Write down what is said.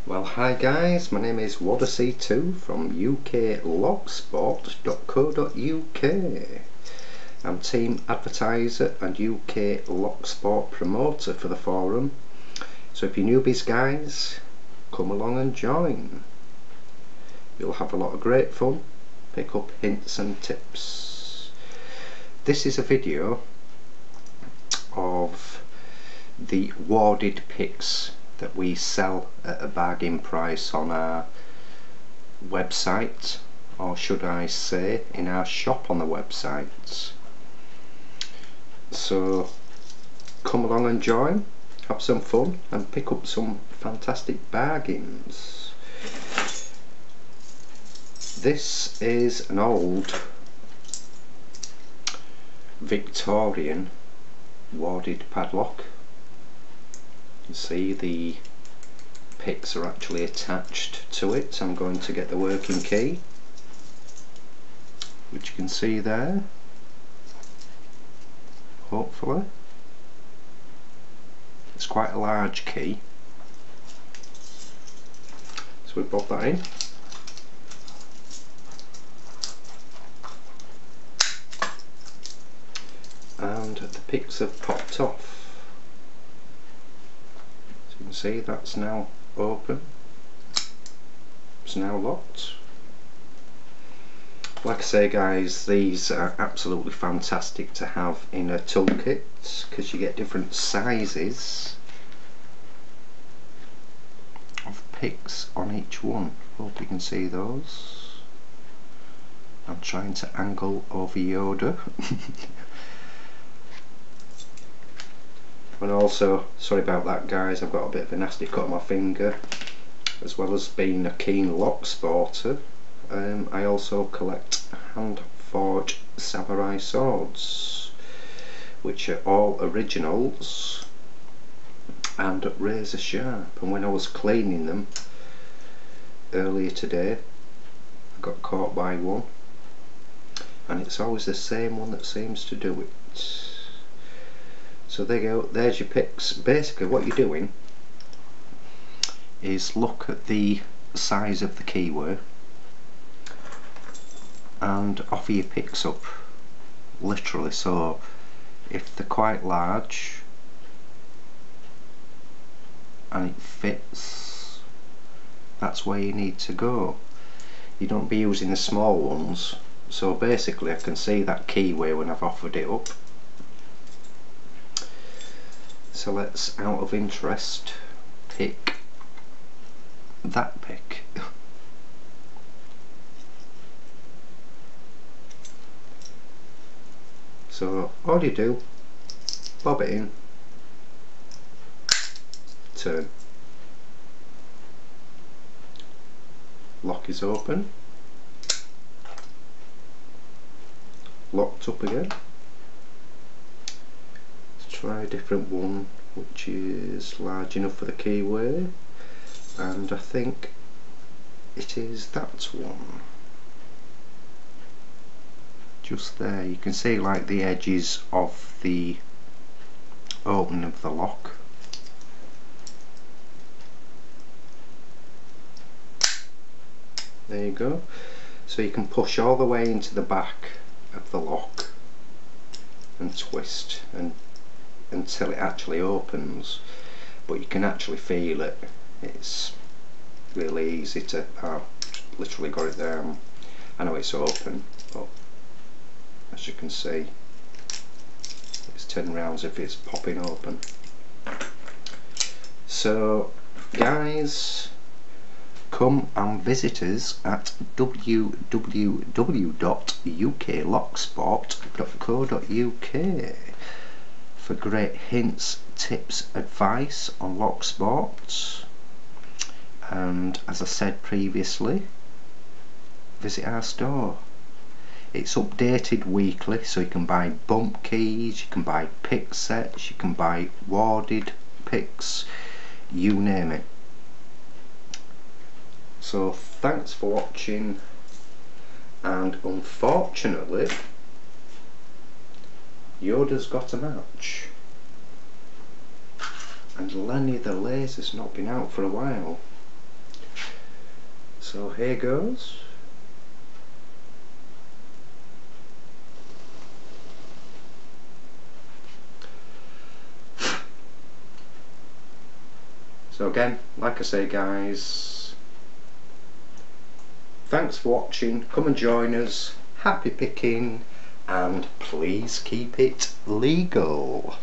Well, hi guys, my name is WARDED from uklocksport.co.uk. I'm team advertiser and UK Locksport promoter for the forum. So if you're newbies guys, come along and join. You'll have a lot of great fun, pick up hints and tips. This is a video of the WARDED picks that we sell at a bargain price on our website, or should I say in our shop on the website. So come along and join, have some fun and pick up some fantastic bargains. This is an old Victorian WARDED padlock. You see the picks are actually attached to it. I'm going to get the working key, which you can see there, hopefully. It's quite a large key, so we pop that in. And the picks have popped off. You can see that's now open, it's now locked. Like I say guys, these are absolutely fantastic to have in a toolkit because you get different sizes of picks on each one. Hope you can see those. I'm trying to angle over Yoda. And also, sorry about that guys, I've got a bit of a nasty cut on my finger. As well as being a keen lock sporter, I also collect hand forged samurai swords, which are all originals and razor sharp. And when I was cleaning them earlier today, I got caught by one, and it's always the same one that seems to do it. So there you go, there's your picks. Basically what you're doing is look at the size of the keyway and offer your picks up, literally. So if they're quite large and it fits, that's where you need to go. You don't be using the small ones. So basically I can see that keyway when I've offered it up. So let's, out of interest, pick that pick. So all you do, bob it in, turn, lock is open, locked up again. Try a different one which is large enough for the keyway, and I think it is that one. Just there, you can see like the edges of the opening of the lock. There you go. So you can push all the way into the back of the lock and twist and until it actually opens, but you can actually feel it. It's really easy to, literally got it there. I know it's open, but as you can see it's 10 rounds if it's popping open. So guys, come and visit us at www.uklocksport.co.uk for great hints, tips, advice on lock sports. And as I said previously, visit our store. It's updated weekly, so you can buy bump keys, you can buy pick sets, you can buy WARDED picks, you name it. So thanks for watching, and unfortunately Yoda's got a match and Lenny the Laser's not been out for a while. So here goes. So again, like I say guys, thanks for watching, come and join us, happy picking, and please keep it legal.